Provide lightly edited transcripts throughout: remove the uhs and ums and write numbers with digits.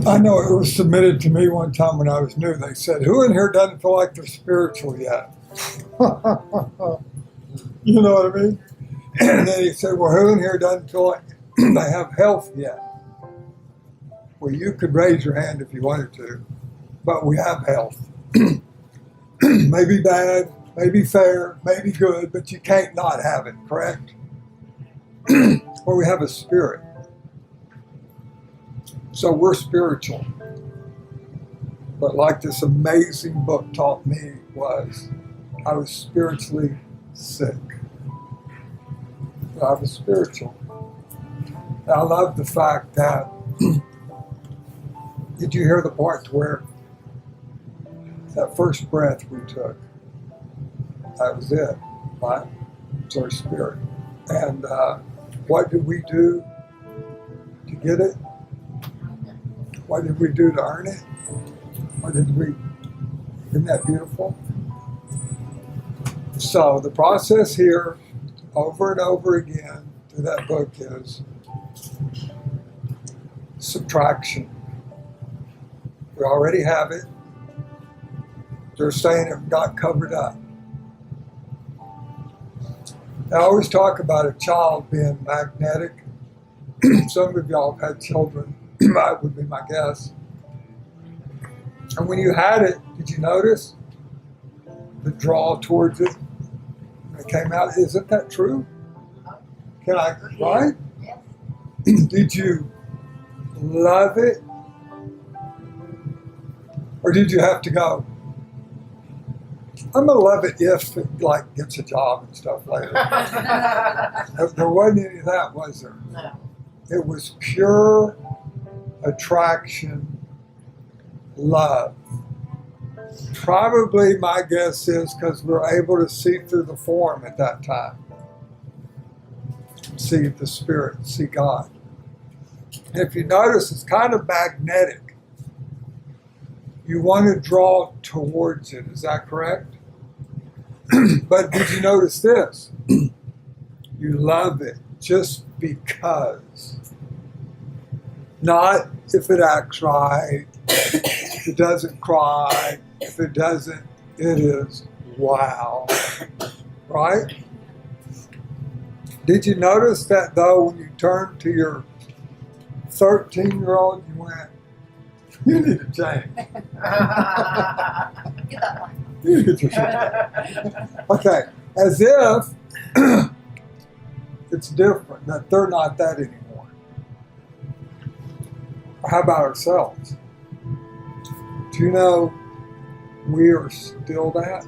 I know it was submitted to me one time when I was new. They said, "Who in here doesn't feel like they're spiritual yet?" You know what I mean? And then he said, "Well, who in here doesn't feel like they have health yet?" Well, you could raise your hand if you wanted to, but we have health. Maybe bad, maybe fair, maybe good, but you can't not have it, correct? Or we have a spirit. So we're spiritual. But like this amazing book taught me was, I was spiritually sick. I was spiritual. And I love the fact that, did you hear the part where that first breath we took, that was it, right? It's our spirit. And what did we do to get it? What did we do to earn it? Isn't that beautiful? So the process here, over and over again, through that book is subtraction. We already have it. They're saying it got covered up. I always talk about a child being magnetic. Some of y'all have had children, that would be my guess. And when you had it, did you notice the draw towards it? When it came out, isn't that true? Can I, right? Did you love it? Or did you have to go, I'm gonna love it if it like gets a job and stuff later? There wasn't any of that, was there? No. It was pure attraction, love. Probably my guess is because we're able to see through the form at that time. See the Spirit, see God. And if you notice, it's kind of magnetic. You want to draw towards it, is that correct? But did you notice this? You love it just because. Not if it acts right, if it doesn't cry, if it doesn't, it is wow. Right? Did you notice that though when you turned to your 13-year-old, you went, you need to change. Get that one. You need to change. Okay, as if it's different, that they're not that anymore. How about ourselves? Do you know we are still that?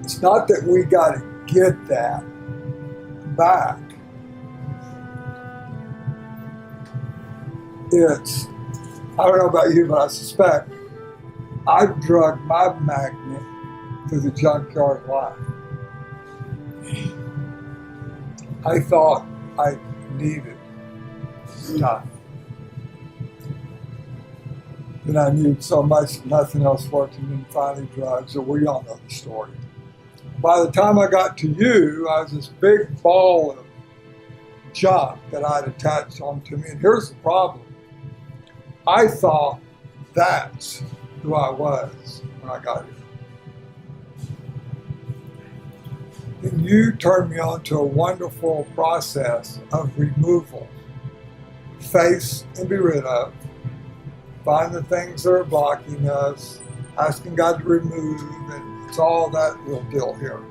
It's not that we got to get that back. It's, I don't know about you, but I suspect I've drugged my magnet to the junkyard life. I thought I needed stuff. And I knew so much that nothing else worked, and then finally drugs, so we all know the story. By the time I got to you, I was this big ball of junk that I'd attached onto me. And here's the problem. I thought that's who I was when I got here. And you turned me on to a wonderful process of removal. Face and be rid of. Find the things that are blocking us. Asking God to remove. And it's all that little deal here.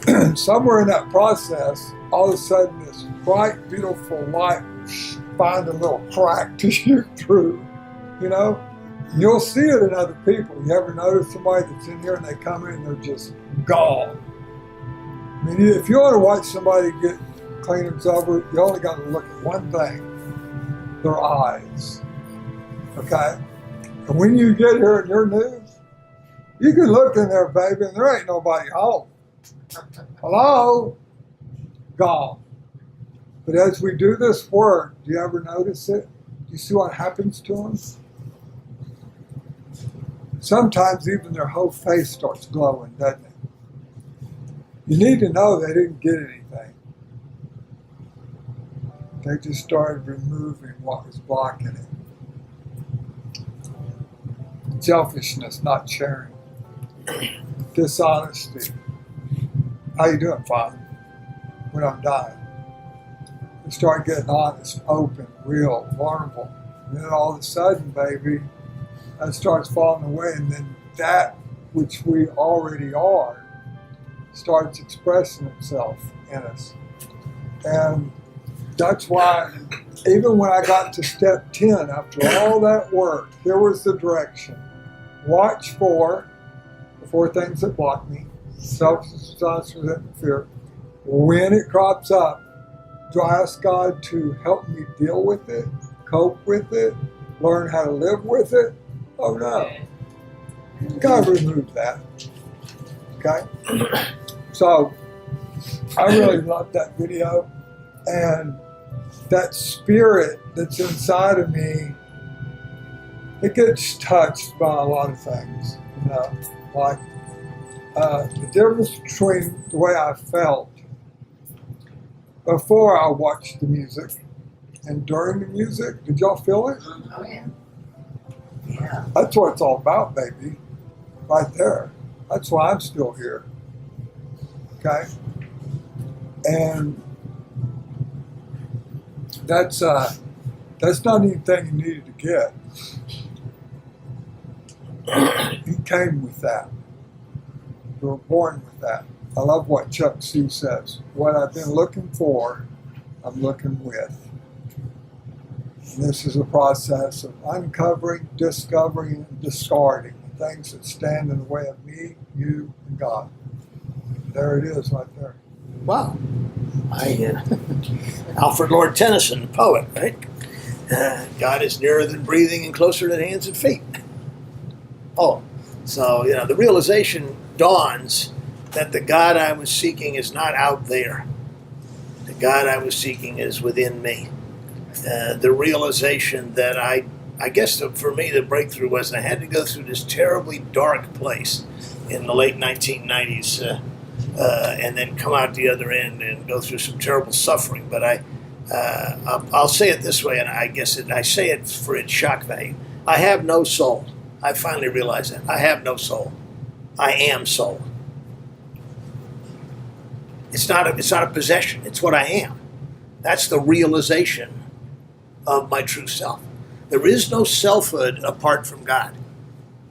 And somewhere in that process, all of a sudden this bright, beautiful light find a little crack to shoot through, you know? You'll see it in other people. You ever notice somebody that's in here and they come in and they're just gone? I mean, if you want to watch somebody get clean themselves, you only got to look at one thing, their eyes, okay? And when you get here and you're new, you can look in there, baby, and there ain't nobody home. Hello? Gone. But as we do this work, do you ever notice it? Do you see what happens to them? Sometimes even their whole face starts glowing, doesn't it? You need to know they didn't get anything. They just started removing what was blocking it. Selfishness, not sharing. Dishonesty. How you doing, Father? When I'm dying. We start getting honest, open, real, vulnerable. And then all of a sudden, baby, that starts falling away. And then that which we already are starts expressing itself in us. And that's why, even when I got to step 10, after all that work, here was the direction. Watch for the 4 things that block me: self-resistance, resentment, fear. When it crops up, do I ask God to help me deal with it, cope with it, learn how to live with it? Oh no. God remove that. Okay? So, I really loved that video. And that spirit that's inside of me, it gets touched by a lot of things. You know, like the difference between the way I felt before I watched the music and during the music. Did y'all feel it? Oh, yeah. Yeah. That's what it's all about, baby. Right there. That's why I'm still here. Okay? And that's not anything you needed to get. You came with that. You were born with that. I love what Chuck C says. What I've been looking for, I'm looking with. And this is a process of uncovering, discovering, and discarding the things that stand in the way of me, you, and God. There it is right there. Wow. Alfred Lord Tennyson, poet, right? God is nearer than breathing and closer than hands and feet. Oh, so, the realization dawns that the God I was seeking is not out there. The God I was seeking is within me. The realization that I guess for me the breakthrough was I had to go through this terribly dark place in the late 1990s and then come out the other end and go through some terrible suffering. But I'll say it this way, and I guess I say it for its shock value. I have no soul. I finally realized that. I have no soul. I am soul. It's not a possession. It's what I am. That's the realization of my true self. There is no selfhood apart from God.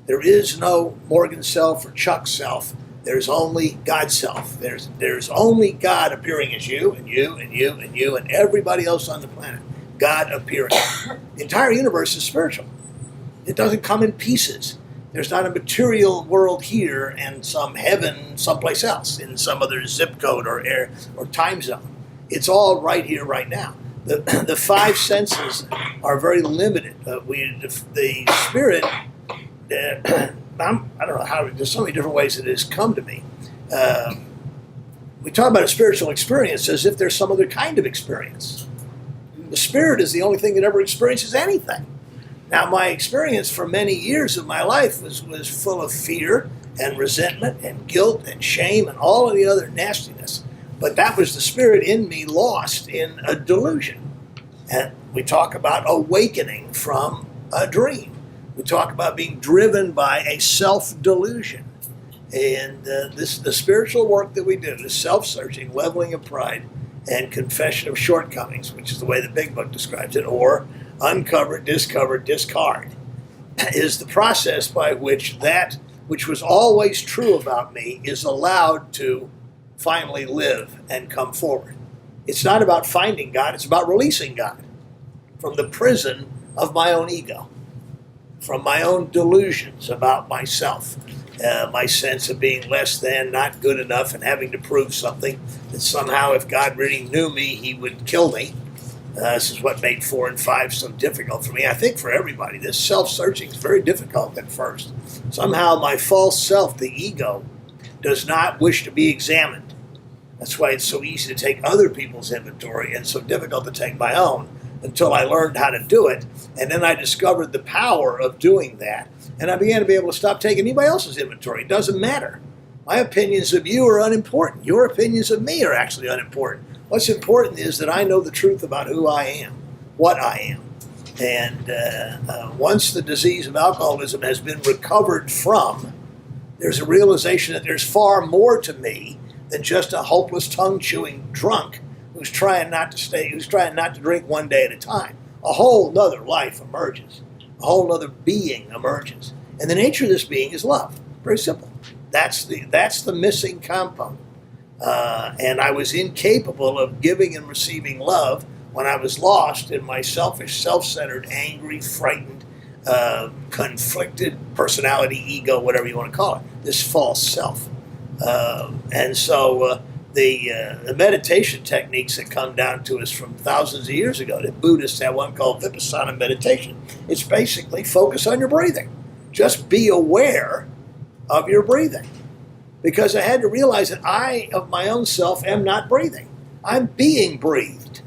There is no Morgan self or Chuck self. There's only God self. There's only God appearing as you and you and you and you and everybody else on the planet. God appearing. The entire universe is spiritual. It doesn't come in pieces. There's not a material world here and some heaven someplace else in some other zip code or time zone. It's all right here, right now. The 5 senses are very limited. The spirit, I don't know how, there's so many different ways that it has come to me. We talk about a spiritual experience as if there's some other kind of experience. The spirit is the only thing that ever experiences anything. Now, my experience for many years of my life was full of fear and resentment and guilt and shame and all of the other nastiness. But that was the spirit in me lost in a delusion. And we talk about awakening from a dream. We talk about being driven by a self-delusion. And the spiritual work that we do, the self-searching, leveling of pride, and confession of shortcomings, which is the way the Big Book describes it, or uncover, discover, discard, is the process by which that which was always true about me is allowed to finally live and come forward. It's not about finding God, it's about releasing God from the prison of my own ego, from my own delusions about myself, my sense of being less than, not good enough, and having to prove something, that somehow if God really knew me, he would kill me. This is what made 4 and 5 so difficult for me. I think for everybody, this self-searching is very difficult at first. Somehow my false self, the ego, does not wish to be examined. That's why it's so easy to take other people's inventory and so difficult to take my own, until I learned how to do it. And then I discovered the power of doing that. And I began to be able to stop taking anybody else's inventory. It doesn't matter. My opinions of you are unimportant. Your opinions of me are actually unimportant. What's important is that I know the truth about who I am, what I am. And once the disease of alcoholism has been recovered from, there's a realization that there's far more to me than just a hopeless tongue-chewing drunk who's trying not to drink one day at a time. A whole nother life emerges. A whole nother being emerges. And the nature of this being is love. Very simple. That's the missing component. And I was incapable of giving and receiving love when I was lost in my selfish, self-centered, angry, frightened, conflicted personality, ego, whatever you want to call it, this false self. And so the meditation techniques that come down to us from thousands of years ago, the Buddhists have one called Vipassana meditation. It's basically focus on your breathing. Just be aware of your breathing. Because I had to realize that I, of my own self, am not breathing. I'm being breathed.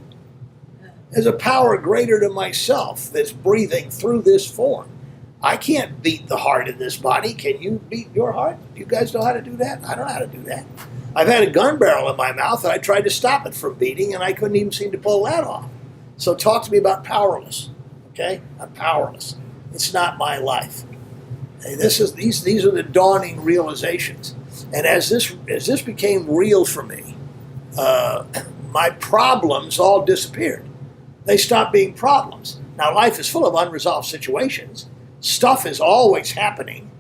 There's a power greater than myself that's breathing through this form. I can't beat the heart in this body. Can you beat your heart? Do you guys know how to do that? I don't know how to do that. I've had a gun barrel in my mouth and I tried to stop it from beating and I couldn't even seem to pull that off. So talk to me about powerless. Okay? I'm powerless. It's not my life. Hey, these are the dawning realizations. And as this became real for me, my problems all disappeared. They stopped being problems. Now, life is full of unresolved situations. Stuff is always happening.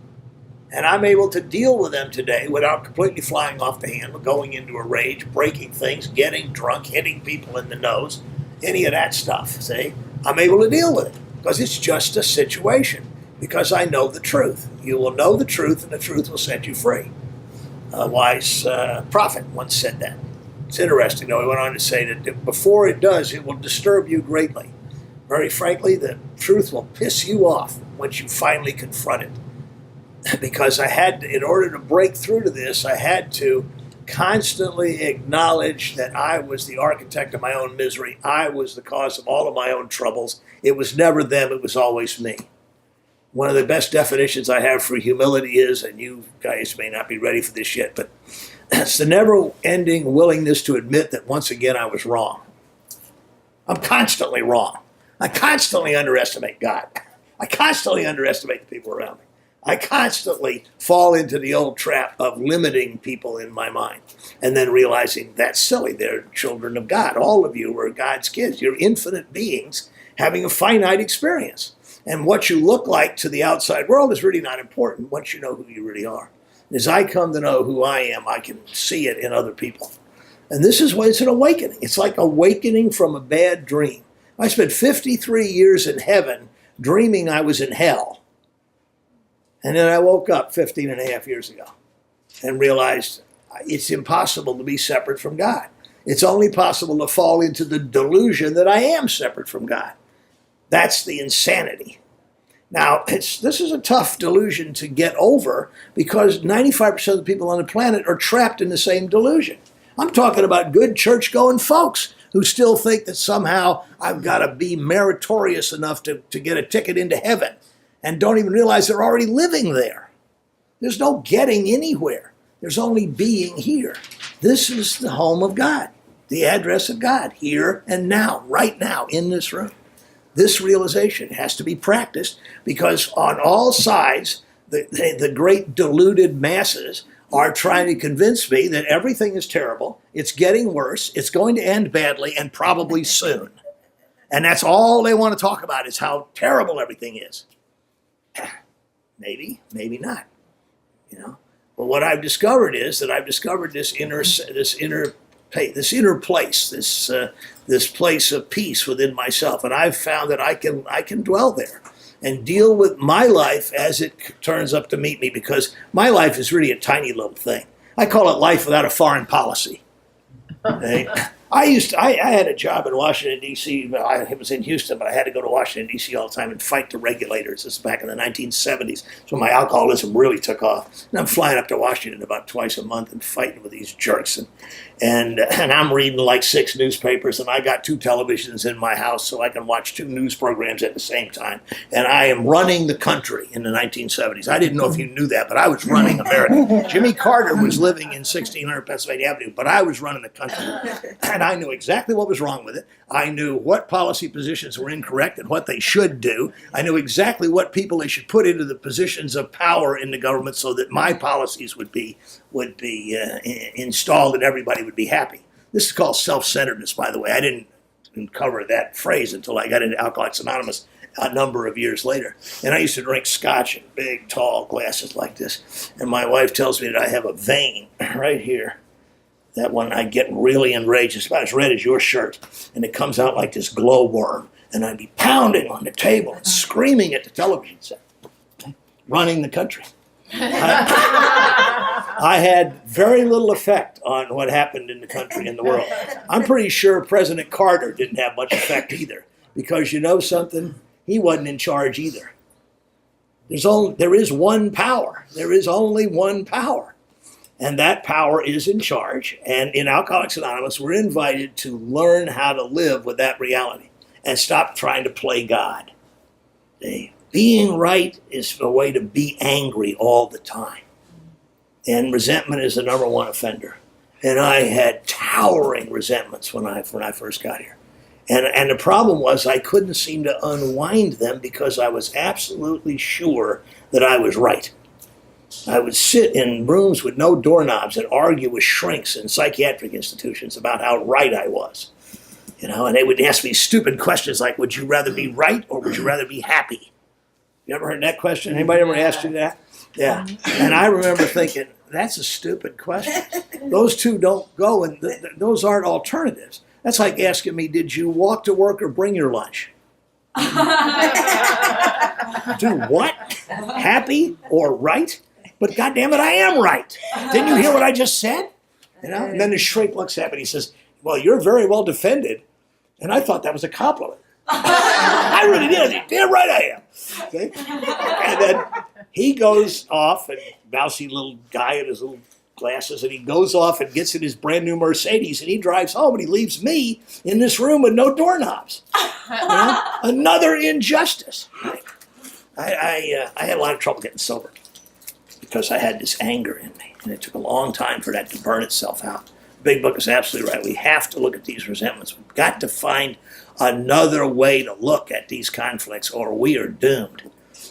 And I'm able to deal with them today without completely flying off the handle, going into a rage, breaking things, getting drunk, hitting people in the nose, any of that stuff, see? I'm able to deal with it because it's just a situation, because I know the truth. You will know the truth and the truth will set you free. A wise prophet once said that. It's interesting, though. He went on to say that before it does, it will disturb you greatly. Very frankly, the truth will piss you off once you finally confront it. Because in order to break through to this, I had to constantly acknowledge that I was the architect of my own misery. I was the cause of all of my own troubles. It was never them, it was always me. One of the best definitions I have for humility is, and you guys may not be ready for this yet, but it's the never-ending willingness to admit that once again I was wrong. I'm constantly wrong. I constantly underestimate God. I constantly underestimate the people around me. I constantly fall into the old trap of limiting people in my mind and then realizing that's silly. They're children of God. All of you are God's kids. You're infinite beings having a finite experience. And what you look like to the outside world is really not important once you know who you really are. As I come to know who I am, I can see it in other people. And this is why it's an awakening. It's like awakening from a bad dream. I spent 53 years in heaven dreaming I was in hell. And then I woke up 15 and a half years ago and realized it's impossible to be separate from God. It's only possible to fall into the delusion that I am separate from God. That's the insanity. Now, this is a tough delusion to get over because 95% of the people on the planet are trapped in the same delusion. I'm talking about good church-going folks who still think that somehow I've got to be meritorious enough to get a ticket into heaven and don't even realize they're already living there. There's no getting anywhere. There's only being here. This is the home of God, the address of God, here and now, right now, in this room. This realization has to be practiced because on all sides, the great deluded masses are trying to convince me that everything is terrible, it's getting worse, it's going to end badly, and probably soon. And that's all they want to talk about is how terrible everything is. Maybe, maybe not. You know. But what I've discovered is that I've discovered this inner place, this place of peace within myself, and I've found that I can dwell there and deal with my life as it turns up to meet me, because my life is really a tiny little thing. I call it life without a foreign policy. Okay? I had a job in Washington, D.C. I was in Houston, but I had to go to Washington, D.C. all the time and fight the regulators. This is back in the 1970s. So my alcoholism really took off. And I'm flying up to Washington about twice a month and fighting with these jerks. And I'm reading like 6 newspapers, and I got 2 televisions in my house so I can watch 2 news programs at the same time. And I am running the country in the 1970s. I didn't know if you knew that, but I was running America. Jimmy Carter was living in 1600 Pennsylvania Avenue, but I was running the country. And I knew exactly what was wrong with it. I knew what policy positions were incorrect and what they should do. I knew exactly what people they should put into the positions of power in the government so that my policies would be installed and everybody would be happy. This is called self-centeredness, by the way. I didn't cover that phrase until I got into Alcoholics Anonymous a number of years later. And I used to drink scotch in big, tall glasses like this. And my wife tells me that I have a vein right here. That one, I get really enraged. It's about as red as your shirt. And it comes out like this glowworm. And I'd be pounding on the table and screaming at the television set, running the country. I had very little effect on what happened in the country and the world. I'm pretty sure President Carter didn't have much effect either. Because you know something? He wasn't in charge either. There is one power. There is only one power. And that power is in charge. And in Alcoholics Anonymous, we're invited to learn how to live with that reality and stop trying to play God. See? Being right is a way to be angry all the time. And resentment is the number one offender. And I had towering resentments when I first got here. And the problem was I couldn't seem to unwind them because I was absolutely sure that I was right. I would sit in rooms with no doorknobs and argue with shrinks in psychiatric institutions about how right I was. You know, and they would ask me stupid questions like, would you rather be right or would you rather be happy? You ever heard that question? Anybody ever asked you that? Yeah. And I remember thinking, that's a stupid question. Those two don't go, and those aren't alternatives. That's like asking me, did you walk to work or bring your lunch? Do what? Happy or right? But goddamn it, I am right. Didn't you hear what I just said? You know? And then the shrink looks at me and he says, well, you're very well defended. And I thought that was a compliment. I really did. Damn right I am. Okay? And then he goes off, and mousy little guy in his little glasses, and he goes off and gets in his brand new Mercedes, and he drives home, and he leaves me in this room with no doorknobs. You know? Another injustice. I had a lot of trouble getting sober because I had this anger in me, and it took a long time for that to burn itself out. Big Book is absolutely right. We have to look at these resentments. We've got to find another way to look at these conflicts, or we are doomed.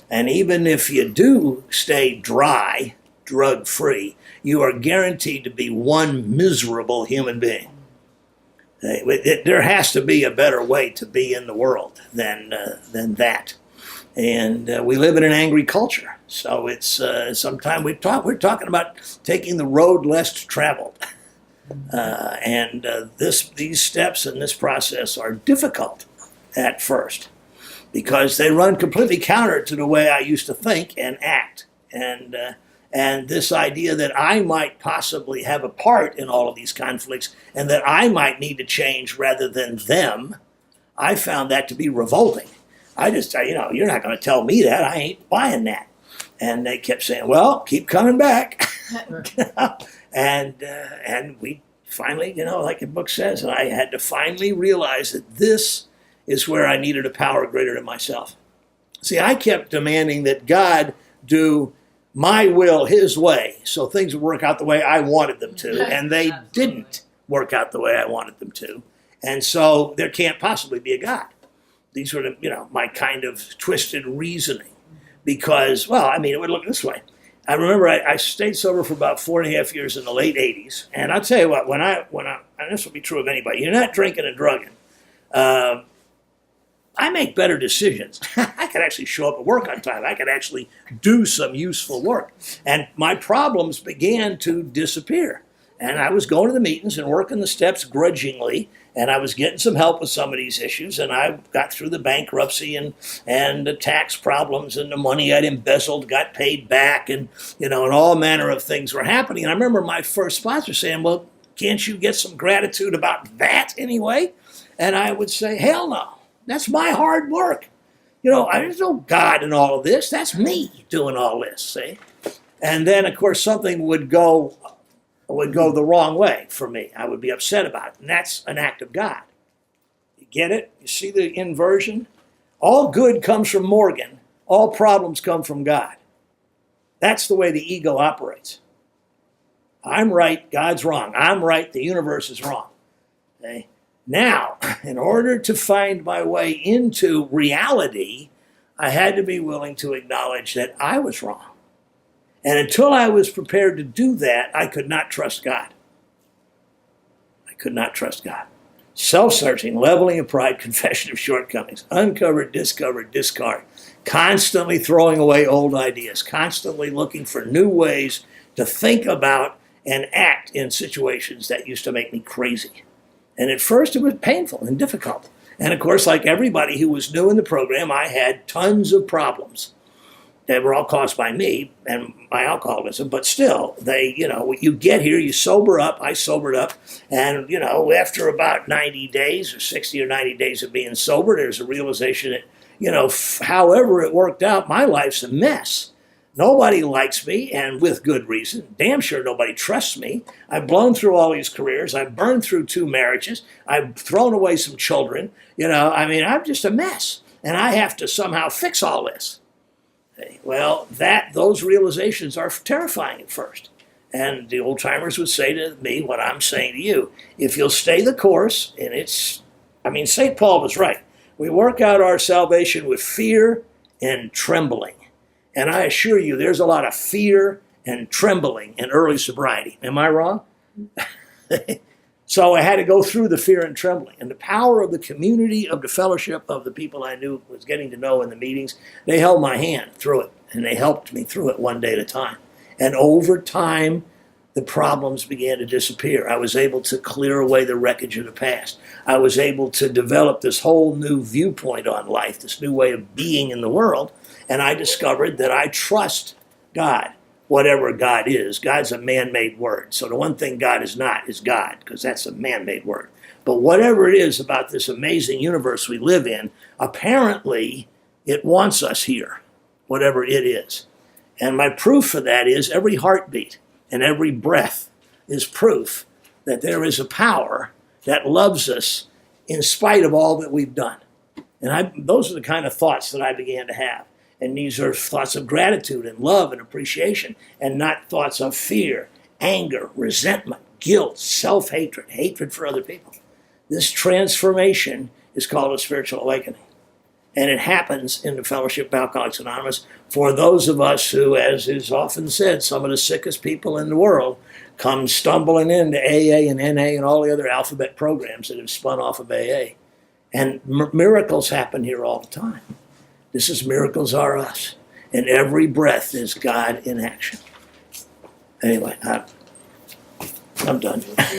And even if you do stay dry, drug-free, you are guaranteed to be one miserable human being. There has to be a better way to be in the world than that. And we live in an angry culture. So it's sometimes we're talking about taking the road less traveled. These steps in this process are difficult at first because they run completely counter to the way I used to think and act. And this idea that I might possibly have a part in all of these conflicts and that I might need to change rather than them, I found that to be revolting. You're not going to tell me that. I ain't buying that. And they kept saying, well, keep coming back. And we finally, like the book says, and I had to finally realize that this is where I needed a power greater than myself. See, I kept demanding that God do my will his way so things would work out the way I wanted them to, and they didn't work out the way I wanted them to. And so there can't possibly be a God. These were my kind of twisted reasoning because, it would look this way. I remember I stayed sober for about 4.5 years in the late 80s. And I'll tell you what, when I and this will be true of anybody, you're not drinking and drugging. I make better decisions. I could actually show up at work on time. I could actually do some useful work. And my problems began to disappear. And I was going to the meetings and working the steps grudgingly. And I was getting some help with some of these issues. And I got through the bankruptcy and the tax problems, and the money I'd embezzled got paid back, and and all manner of things were happening. And I remember my first sponsor saying, well, can't you get some gratitude about that anyway? And I would say, hell no. That's my hard work. There's no God in all of this. That's me doing all this, see? And then, of course, something would go the wrong way for me. I would be upset about it. And that's an act of God. You get it? You see the inversion? All good comes from Morgan. All problems come from God. That's the way the ego operates. I'm right, God's wrong. I'm right, the universe is wrong. Okay? Now, in order to find my way into reality, I had to be willing to acknowledge that I was wrong. And until I was prepared to do that, I could not trust God. I could not trust God. Self-searching, leveling of pride, confession of shortcomings, uncovered, discovered, discard, constantly throwing away old ideas, constantly looking for new ways to think about and act in situations that used to make me crazy. And at first it was painful and difficult. And of course, like everybody who was new in the program, I had tons of problems that were all caused by me and my alcoholism. But still, you get here, you sober up. I sobered up. And, after about 90 days or 60 or 90 days of being sober, there's a realization that, however it worked out, my life's a mess. Nobody likes me, and with good reason. Damn sure nobody trusts me. I've blown through all these careers. I've burned through 2 marriages. I've thrown away some children. I'm just a mess. And I have to somehow fix all this. Well, those realizations are terrifying at first. And the old timers would say to me what I'm saying to you. If you'll stay the course, and St. Paul was right. We work out our salvation with fear and trembling. And I assure you, there's a lot of fear and trembling in early sobriety. Am I wrong? So I had to go through the fear and trembling. And the power of the community, of the fellowship, of the people I knew, was getting to know in the meetings, they held my hand through it. And they helped me through it one day at a time. And over time, the problems began to disappear. I was able to clear away the wreckage of the past. I was able to develop this whole new viewpoint on life, this new way of being in the world. And I discovered that I trust God, whatever God is. God's a man-made word. So the one thing God is not is God, because that's a man-made word. But whatever it is about this amazing universe we live in, apparently it wants us here, whatever it is. And my proof for that is every heartbeat and every breath is proof that there is a power that loves us in spite of all that we've done. And those are the kind of thoughts that I began to have. And these are thoughts of gratitude and love and appreciation, and not thoughts of fear, anger, resentment, guilt, self-hatred, hatred for other people. This transformation is called a spiritual awakening. And it happens in the Fellowship of Alcoholics Anonymous for those of us who, as is often said, some of the sickest people in the world come stumbling into AA and NA and all the other alphabet programs that have spun off of AA. And miracles happen here all the time. This is Miracles Are Us. And every breath is God in action. Anyway, I'm done.